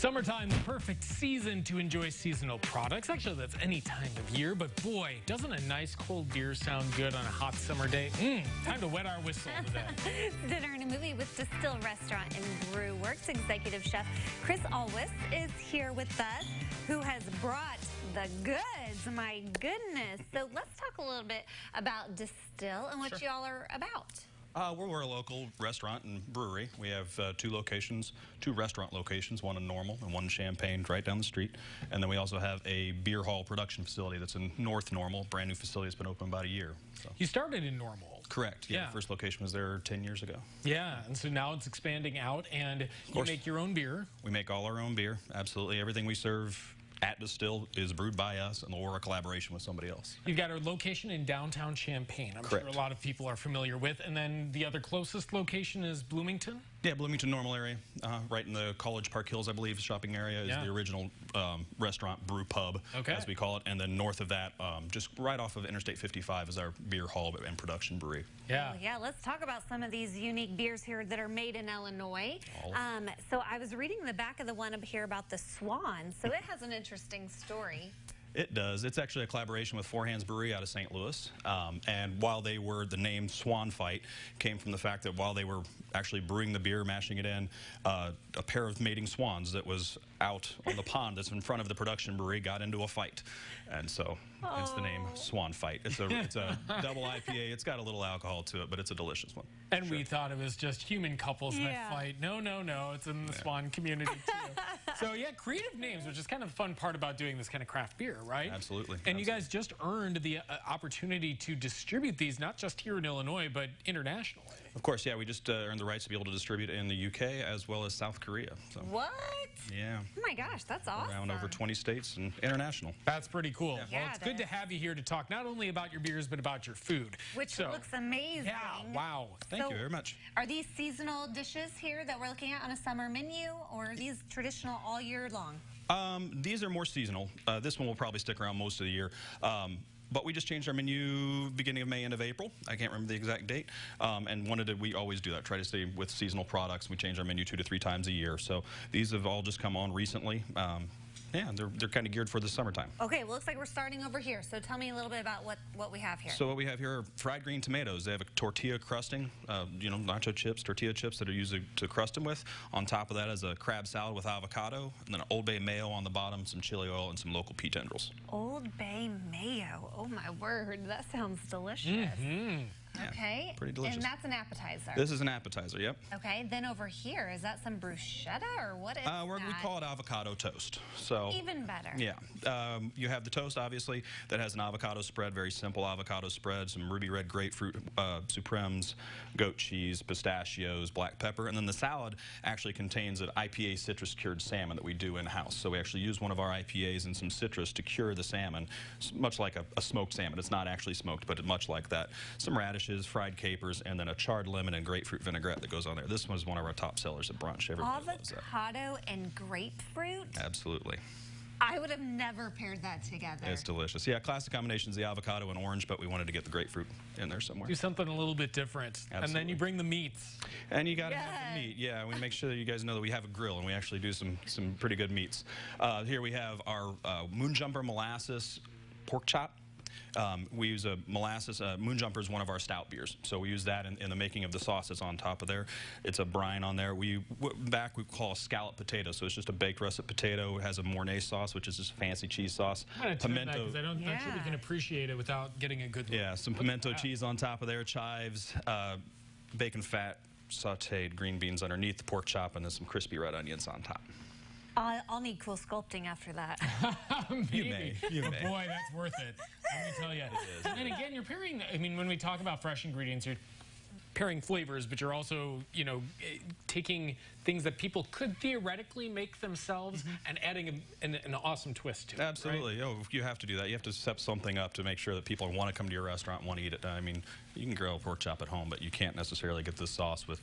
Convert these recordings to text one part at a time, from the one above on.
Summertime, the perfect season to enjoy seasonal products. Actually, that's any time of year, but boy, doesn't a nice cold beer sound good on a hot summer day? Time to wet our whistle today. Dinner and a movie with Destihl Restaurant and Brew Works executive chef Chris Alwis is here with us, who has brought the goods. My goodness. So let's talk a little bit about Destihl and what y'all are about. We're a local restaurant and brewery. We have two locations, two restaurant locations, one in Normal and one in Champaign, right down the street. And then we also have a beer hall production facility that's in North Normal, brand new facility that's been open about a year. So. You started in Normal. Correct. Yeah. The first location was there 10 years ago. Yeah, and so now it's expanding out, and you make your own beer. We make all our own beer, absolutely. Everything we serve at Destihl is brewed by us, and we're a collaboration with somebody else. You've got a location in downtown Champaign, I'm sure a lot of people are familiar with, and then the other closest location is Bloomington? Yeah, Bloomington, Normal area, right in the College Park Hills, I believe, shopping area is the original restaurant, brew pub, as we call it, and then north of that, just right off of Interstate 55 is our beer hall and production brewery. Yeah. Well, yeah, let's talk about some of these unique beers here that are made in Illinois. So I was reading the back of the one up here about the Swan, so it has an interesting story. It does. It's actually a collaboration with Four Hands Brewery out of St. Louis. And while they were, the name Swan Fight came from the fact that while they were actually brewing the beer, mashing it in, a pair of mating swans that was out on the pond that's in front of the production brewery got into a fight. And so it's the name Swan Fight. It's a double IPA. It's got a little alcohol to it, but it's a delicious one. And we thought it was just human couples that fight. No, no, no. It's in the Swan community, too. So, yeah, creative names, which is kind of a fun part about doing this kind of craft beer, right? Absolutely. And you guys just earned the opportunity to distribute these, not just here in Illinois, but internationally. Of course, yeah. We just earned the rights to be able to distribute in the UK as well as South Korea. So. What? Yeah. Oh, my gosh, that's awesome. Around over 20 states and international. That's pretty cool. Yeah. Well, it's good to have you here to talk not only about your beers, but about your food. Which looks amazing. Yeah, wow. Thank you very much. Are these seasonal dishes here that we're looking at on a summer menu, or are these traditional all year long? These are more seasonal. This one will probably stick around most of the year. But we just changed our menu beginning of May, end of April. I can't remember the exact date. And we always do that, try to stay with seasonal products. We change our menu 2 to 3 times a year. So these have all just come on recently. Yeah, they're kind of geared for the summertime. Okay, well, looks like we're starting over here. So tell me a little bit about what we have here. So what we have here are fried green tomatoes. They have a tortilla crusting, nacho chips, tortilla chips that are used to crust them with. On top of that is a crab salad with avocado, and then an Old Bay mayo on the bottom, some chili oil, and some local pea tendrils. Old Bay mayo. Oh, my word. That sounds delicious. Yeah, okay. Pretty delicious. And that's an appetizer. This is an appetizer, yep. Okay, then over here, is that some bruschetta or what is that? We call it avocado toast. So even better. Yeah. You have the toast, obviously, that has an avocado spread, very simple avocado spread, some ruby red grapefruit supremes, goat cheese, pistachios, black pepper, and then the salad actually contains an IPA citrus cured salmon that we do in-house. So we actually use one of our IPAs and some citrus to cure the salmon, much like a smoked salmon. It's not actually smoked, but much like that. Some radishes, fried capers, and then a charred lemon and grapefruit vinaigrette that goes on there. This one's one of our top sellers at brunch. Everybody loves that. Avocado and grapefruit? Absolutely. I would have never paired that together. It's delicious. Yeah, classic combination is the avocado and orange, but we wanted to get the grapefruit in there somewhere. Do something a little bit different. Absolutely. And then you bring the meats. And you got to have the meat. Yeah, we make sure that you guys know that we have a grill, and we actually do some pretty good meats. Here we have our Moonjumper molasses pork chop. We use a molasses, Moonjumper is one of our stout beers, so we use that in the making of the sauce that's on top of there. It's a brine on there. We call a scallop potato, so it's just a baked russet potato. It has a Mornay sauce, which is just fancy cheese sauce. I'm going to pimento, because I'm not sure we can appreciate it without getting a good look. Yeah, some pimento cheese on top of there, chives, bacon fat, sauteed green beans underneath the pork chop, and then some crispy red onions on top. I'll need cool sculpting after that. Maybe. You may. But boy, that's worth it. Let me tell you. It is. And then again, you're pairing, I mean, when we talk about fresh ingredients, you're pairing flavors, but you're also, taking things that people could theoretically make themselves and adding an awesome twist to it. Absolutely. Right? Oh, you have to do that. You have to set something up to make sure that people want to come to your restaurant and want to eat it. I mean, you can grill a pork chop at home, but you can't necessarily get this sauce with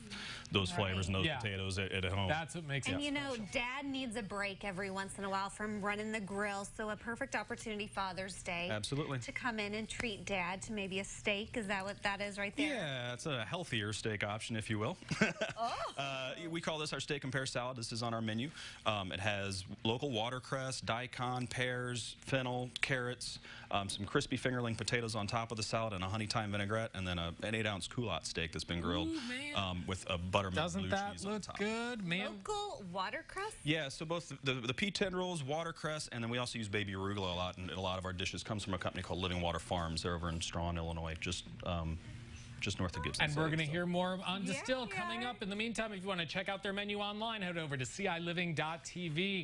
those flavors and those potatoes at home. That's what makes it special. And Dad needs a break every once in a while from running the grill, so a perfect opportunity Father's Day. Absolutely. To come in and treat Dad to maybe a steak. Is that what that is right there? Yeah, it's a healthier steak option, if you will. We call this our steak and pear salad. This is on our menu. It has local watercress, daikon, pears, fennel, carrots, some crispy fingerling potatoes on top of the salad, and a honey thyme vinaigrette, and then an 8-ounce culotte steak that's been grilled with a buttermilk blue cheese on top. Doesn't that look good, man? Local watercress? Yeah, so both the pea tendrils, watercress, and then we also use baby arugula a lot, and a lot of our dishes comes from a company called Living Water Farms. They're over in Strawn, Illinois, just north of Gibson And we're City, going to hear more on Destihl Yeah, coming up. In the meantime, if you want to check out their menu online, head over to CILiving.tv.